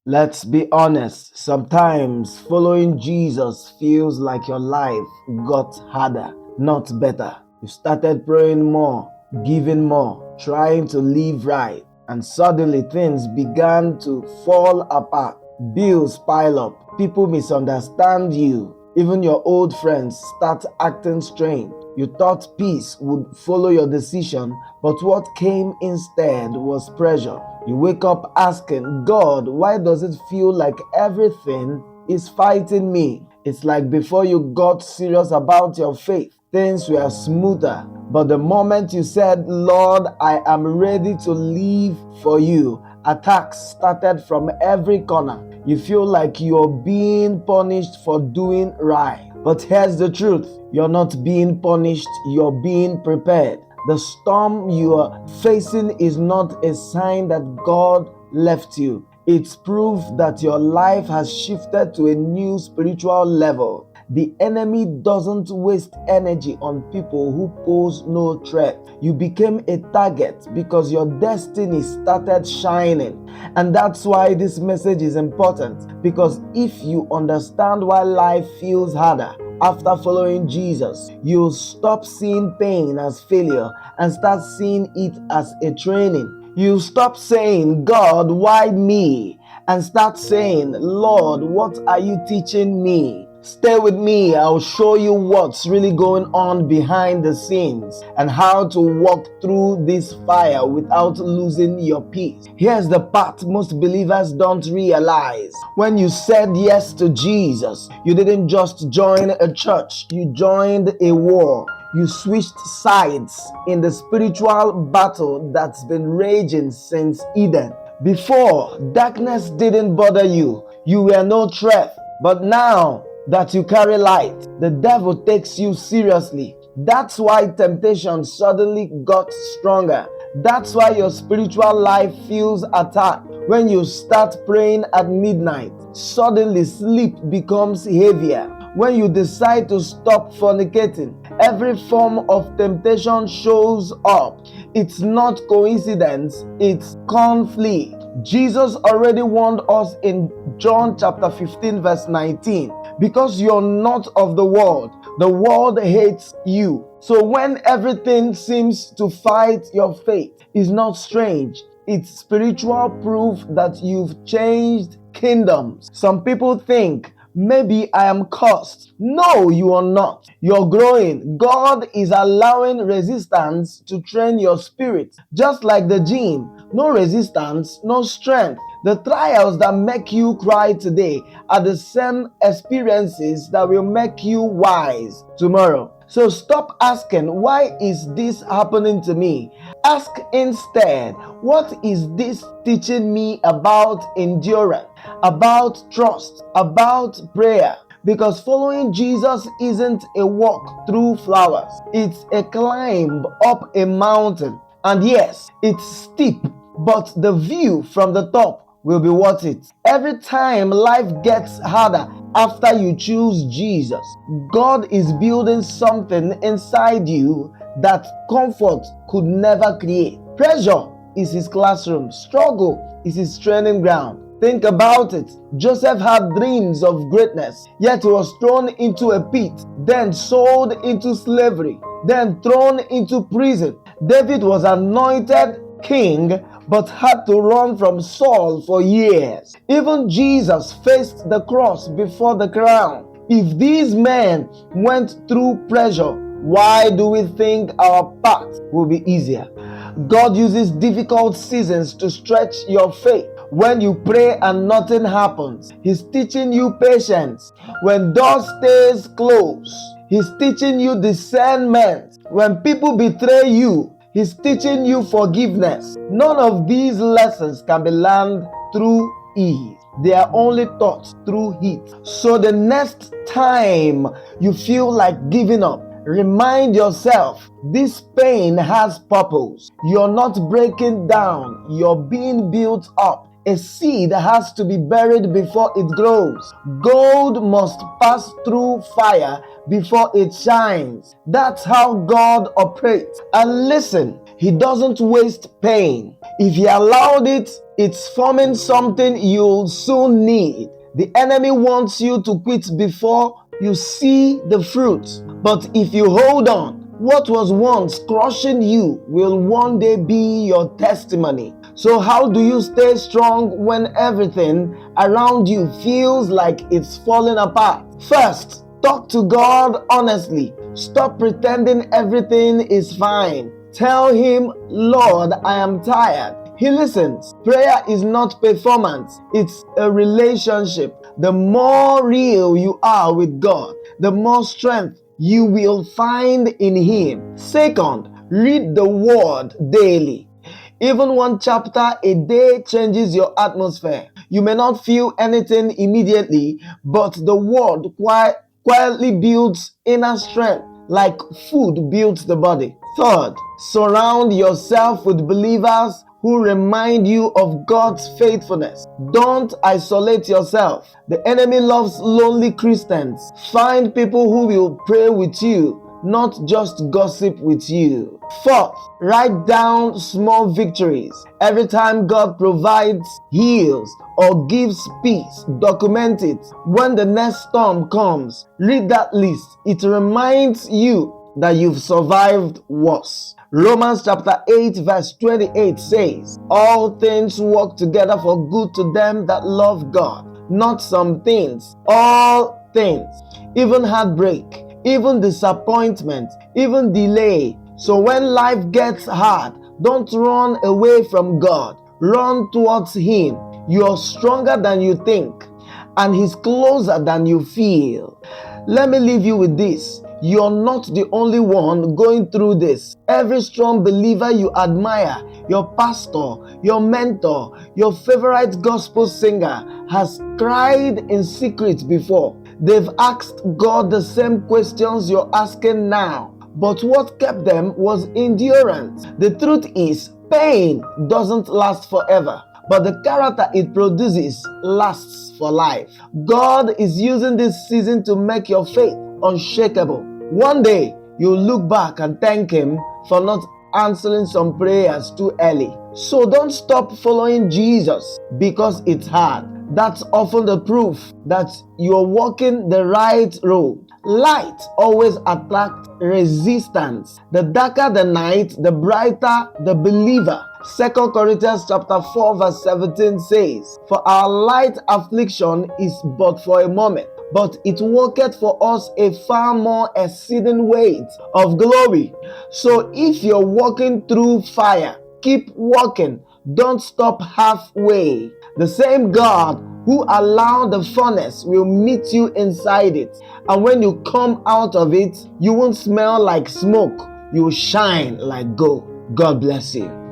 Let's be honest, sometimes following Jesus feels like your life got harder, not better. You started praying more, giving more, trying to live right, and suddenly things began to fall apart. Bills pile up, people misunderstand you, even your old friends start acting strange. You thought peace would follow your decision, but what came instead was pressure. You wake up asking, God, why does it feel like everything is fighting me? It's like before you got serious about your faith, things were smoother. But the moment you said, Lord, I am ready to live for you, attacks started from every corner. You feel like you're being punished for doing right. But here's the truth, you're not being punished, you're being prepared. The storm you are facing is not a sign that God left you. It's proof that your life has shifted to a new spiritual level. The enemy doesn't waste energy on people who pose no threat. You became a target because your destiny started shining. And that's why this message is important. Because if you understand why life feels harder after following Jesus, you'll stop seeing pain as failure and start seeing it as a training. You stop saying, God, why me? And start saying, Lord, what are you teaching me? Stay with me, I'll show you what's really going on behind the scenes and how to walk through this fire without losing your peace. Here's the part most believers don't realize. When you said yes to Jesus, you didn't just join a church, you joined a war. You switched sides in the spiritual battle that's been raging since Eden. Before, darkness didn't bother you. You were no threat. But now that you carry light, the devil takes you seriously. That's why temptation suddenly got stronger. That's why your spiritual life feels attacked. When you start praying at midnight, suddenly sleep becomes heavier. When you decide to stop fornicating, every form of temptation shows up. It's not coincidence, it's conflict. Jesus already warned us in John chapter 15 verse 19, because you're not of the world hates you. So when everything seems to fight your faith, it's not strange. It's spiritual proof that you've changed kingdoms. Some people think, maybe I am cursed. No, you are not. You're growing. God is allowing resistance to train your spirit. Just like the gym, no resistance, no strength. The trials that make you cry today are the same experiences that will make you wise tomorrow. So stop asking, why is this happening to me? Ask instead, what is this teaching me about endurance, about trust, about prayer? Because following Jesus isn't a walk through flowers, it's a climb up a mountain. And yes, it's steep, but the view from the top will be worth it. Every time life gets harder after you choose Jesus, God is building something inside you that comfort could never create. Pressure is his classroom, struggle is his training ground. Think about it. Joseph had dreams of greatness, yet he was thrown into a pit, then sold into slavery, then thrown into prison. David was anointed king, but had to run from Saul for years. Even Jesus faced the cross before the crown. If these men went through pressure, why do we think our path will be easier? God uses difficult seasons to stretch your faith. When you pray and nothing happens, He's teaching you patience. When doors stays closed, He's teaching you discernment. When people betray you, He's teaching you forgiveness. None of these lessons can be learned through ease. They are only taught through heat. So the next time you feel like giving up, remind yourself, this pain has purpose. You're not breaking down, you're being built up. A seed has to be buried before it grows. Gold must pass through fire before it shines. That's how God operates. And listen, He doesn't waste pain. If He allowed it, It's forming something you'll soon need. The enemy wants you to quit before you see the fruit. But if you hold on, what was once crushing you will one day be your testimony. So how do you stay strong when everything around you feels like it's falling apart? First, talk to God honestly. Stop pretending everything is fine. Tell Him, Lord, I am tired. He listens. Prayer is not performance, it's a relationship. The more real you are with God, the more strength you will find in Him. Second, read the Word daily. Even one chapter a day changes your atmosphere. You may not feel anything immediately, but the Word quietly builds inner strength like food builds the body. Third, surround yourself with believers who remind you of God's faithfulness. Don't isolate yourself. The enemy loves lonely Christians. Find people who will pray with you, not just gossip with you. Fourth, write down small victories. Every time God provides, heals, or gives peace, document it. When the next storm comes, read that list. It reminds you that you've survived worse. Romans chapter 8 verse 28 says, all things work together for good to them that love God. Not some things, all things. Even heartbreak, even disappointment, even delay. So when life gets hard, don't run away from God. Run towards Him. You're stronger than you think, and He's closer than you feel. Let me leave you with this. You're not the only one going through this. Every strong believer you admire, your pastor, your mentor, your favorite gospel singer has cried in secret before. They've asked God the same questions you're asking now. But what kept them was endurance. The truth is, pain doesn't last forever, but the character it produces lasts for life. God is using this season to make your faith unshakable. One day, you'll look back and thank Him for not answering some prayers too early. So don't stop following Jesus because it's hard. That's often the proof that you're walking the right road. Light always attracts resistance. The darker the night, the brighter the believer. 2 Corinthians chapter 4 verse 17 says, for our light affliction is but for a moment, but it worketh for us a far more exceeding weight of glory. So if you're walking through fire, keep walking. Don't stop halfway. The same God who allowed the furnace will meet you inside it. And when you come out of it, you won't smell like smoke. You will shine like gold. God bless you.